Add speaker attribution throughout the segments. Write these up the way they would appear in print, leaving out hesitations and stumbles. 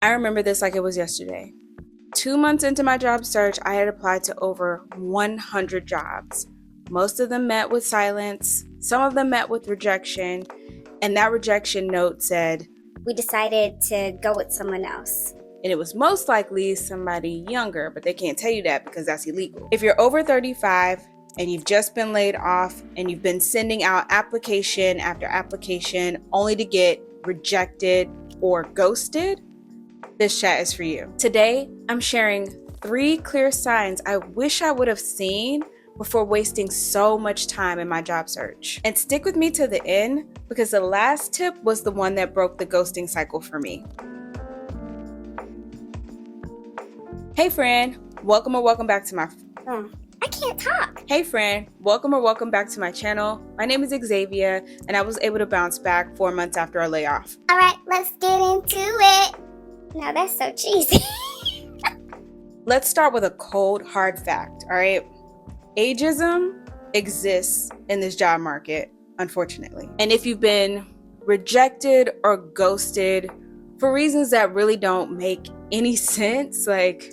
Speaker 1: I remember this like it was yesterday. 2 months into my job search, I had applied to over 100 jobs. Most of them met with silence, some of them met with rejection, and that rejection note said,
Speaker 2: We decided to go with someone else.
Speaker 1: And it was most likely somebody younger, but they can't tell you that because that's illegal. If you're over 35 and you've just been laid off and you've been sending out application after application only to get rejected or ghosted, this chat is for you. Today, I'm sharing 3 clear signs I wish I would have seen before wasting so much time in my job search. And stick with me to the end because the last tip was the one that broke the ghosting cycle for me. Hey friend, welcome or welcome back to my...
Speaker 2: I can't talk.
Speaker 1: Hey friend, welcome or welcome back to my channel. My name is Xavier and I was able to bounce back 4 months after our layoff.
Speaker 2: All right, let's get into it. Now that's so cheesy.
Speaker 1: Let's start with a cold, hard fact, all right? Ageism exists in this job market, unfortunately. And if you've been rejected or ghosted for reasons that really don't make any sense, like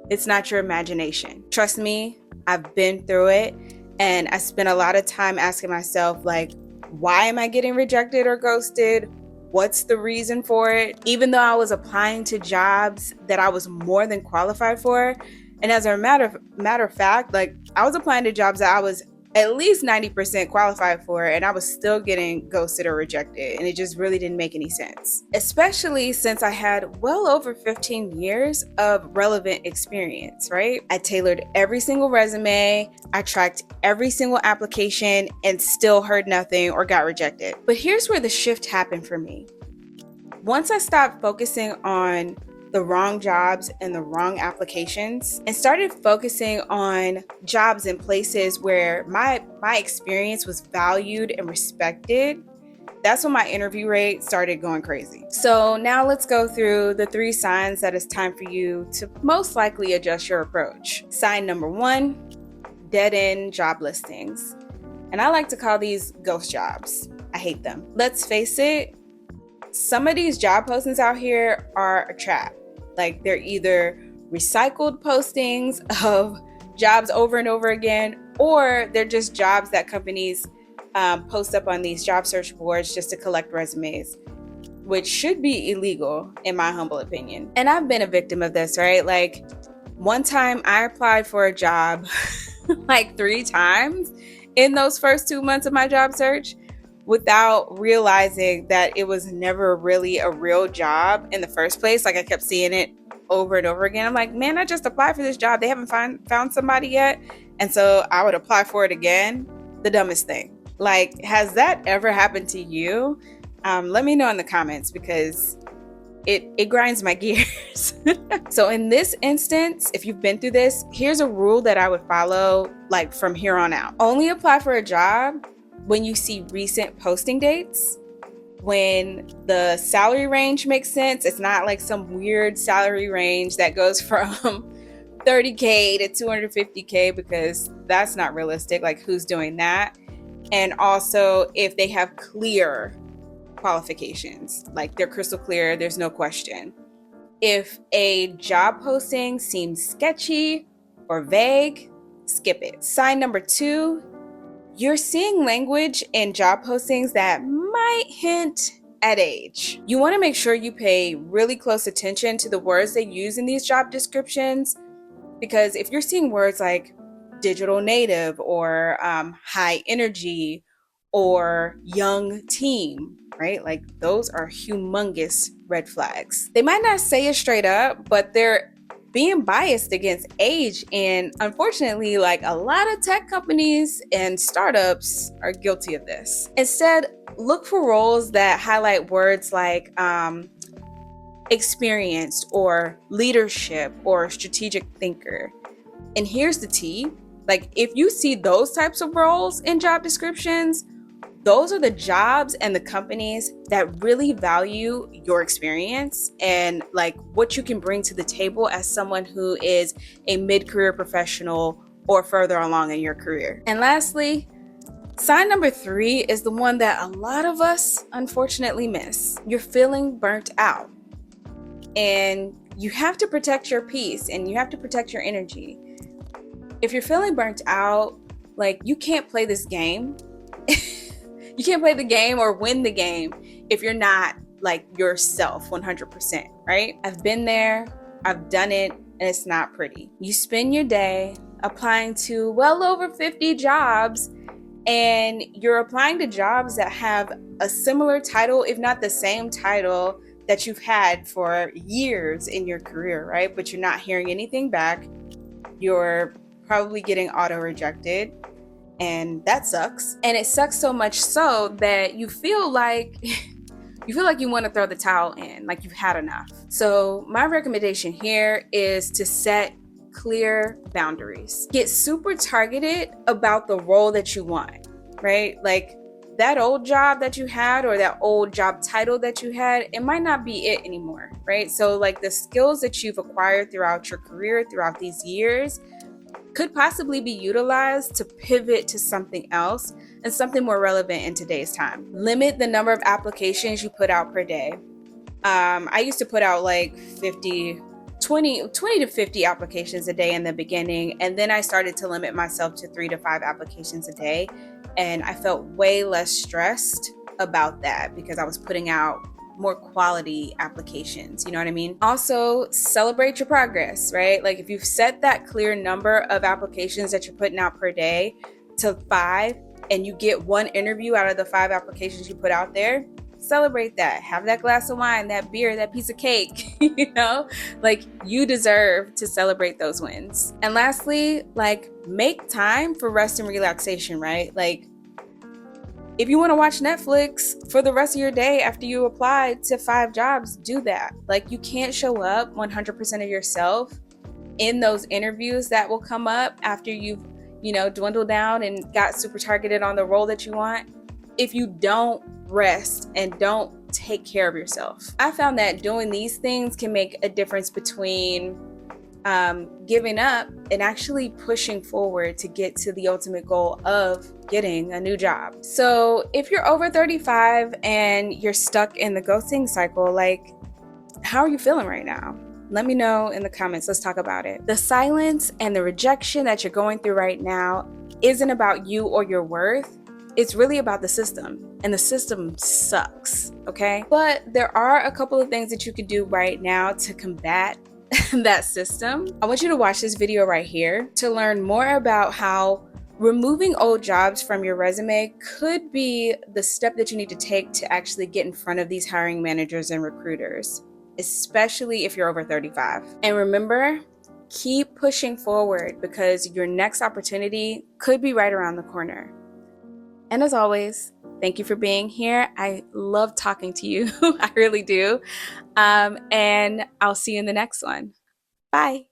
Speaker 1: it's not your imagination. Trust me, I've been through it and I spent a lot of time asking myself, like, why am I getting rejected or ghosted? What's the reason for it? Even though I was applying to jobs that I was more than qualified for. And as a matter of fact, like I was applying to jobs that I was at least 90% qualified for, and I was still getting ghosted or rejected. And it just really didn't make any sense. Especially since I had well over 15 years of relevant experience, right? I tailored every single resume, I tracked every single application, and still heard nothing or got rejected. But here's where the shift happened for me. Once I stopped focusing on the wrong jobs and the wrong applications and started focusing on jobs in places where my experience was valued and respected, that's when my interview rate started going crazy. So now let's go through the 3 signs that it's time for you to most likely adjust your approach. Sign number 1, dead-end job listings. And I like to call these ghost jobs. I hate them. Let's face it, some of these job postings out here are a trap. Like they're either recycled postings of jobs over and over again, or they're just jobs that companies post up on these job search boards just to collect resumes, which should be illegal in my humble opinion. And I've been a victim of this, right? Like one time I applied for a job like 3 times in those first 2 months of my job search without realizing that it was never really a real job in the first place. Like I kept seeing it over and over again. I'm like, man, I just applied for this job. They haven't found somebody yet. And so I would apply for it again. The dumbest thing. Like, has that ever happened to you? Let me know in the comments because it grinds my gears. So in this instance, if you've been through this, here's a rule that I would follow like from here on out. Only apply for a job when you see recent posting dates, when the salary range makes sense. It's not like some weird salary range that goes from 30K to 250K because that's not realistic. Like who's doing that? And also if they have clear qualifications, like they're crystal clear, there's no question. If a job posting seems sketchy or vague, skip it. Sign number 2, you're seeing language in job postings that might hint at age. You want to make sure you pay really close attention to the words they use in these job descriptions, because if you're seeing words like digital native or high energy or young team, right? Like those are humongous red flags. They might not say it straight up, but they're being biased against age. And unfortunately, like a lot of tech companies and startups are guilty of this. Instead, look for roles that highlight words like experienced or leadership or strategic thinker. And here's the tea. Like if you see those types of roles in job descriptions, those are the jobs and the companies that really value your experience and like what you can bring to the table as someone who is a mid-career professional or further along in your career. And lastly, sign number 3 is the one that a lot of us unfortunately miss. You're feeling burnt out. and you have to protect your peace and you have to protect your energy. If you're feeling burnt out, like, you can't play this game. You can't play the game or win the game if you're not like yourself 100%, right? I've been there, I've done it, and it's not pretty. You spend your day applying to well over 50 jobs, and you're applying to jobs that have a similar title, if not the same title, that you've had for years in your career, right? But you're not hearing anything back. You're probably getting auto rejected, and that sucks. And it sucks so much so that you feel like you want to throw the towel in, like you've had enough. So my recommendation here is to set clear boundaries. Get super targeted about the role that you want, right? Like, that old job that you had or that old job title that you had, it might not be it anymore, right? So like the skills that you've acquired throughout your career, throughout these years, could possibly be utilized to pivot to something else and something more relevant in today's time. Limit the number of applications you put out per day. I used to put out like 20 to 50 applications a day in the beginning, and then I started to limit myself to 3 to 5 applications a day, and I felt way less stressed about that because I was putting out more quality applications, you know what I mean? Also, celebrate your progress, right? Like, if you've set that clear number of applications that you're putting out per day to 5, and you get 1 interview out of the 5 applications you put out there, celebrate that. Have that glass of wine, that beer, that piece of cake, you know? Like, you deserve to celebrate those wins. And lastly, like, make time for rest and relaxation, right? Like, if you want to watch Netflix for the rest of your day after you applied to 5 jobs, do that. Like, you can't show up 100% of yourself in those interviews that will come up after you've, dwindled down and got super targeted on the role that you want if you don't rest and don't take care of yourself. I found that doing these things can make a difference between giving up and actually pushing forward to get to the ultimate goal of getting a new job. So if you're over 35 and you're stuck in the ghosting cycle, like, how are you feeling right now? Let me know in the comments. Let's talk about it. The silence and the rejection that you're going through right now isn't about you or your worth. It's really about the system, and the system sucks, okay? But there are a couple of things that you can do right now to combat that system. I want you to watch this video right here to learn more about how removing old jobs from your resume could be the step that you need to take to actually get in front of these hiring managers and recruiters, especially if you're over 35. And remember, keep pushing forward because your next opportunity could be right around the corner. And as always, thank you for being here. I love talking to you. I really do. And I'll see you in the next one. Bye.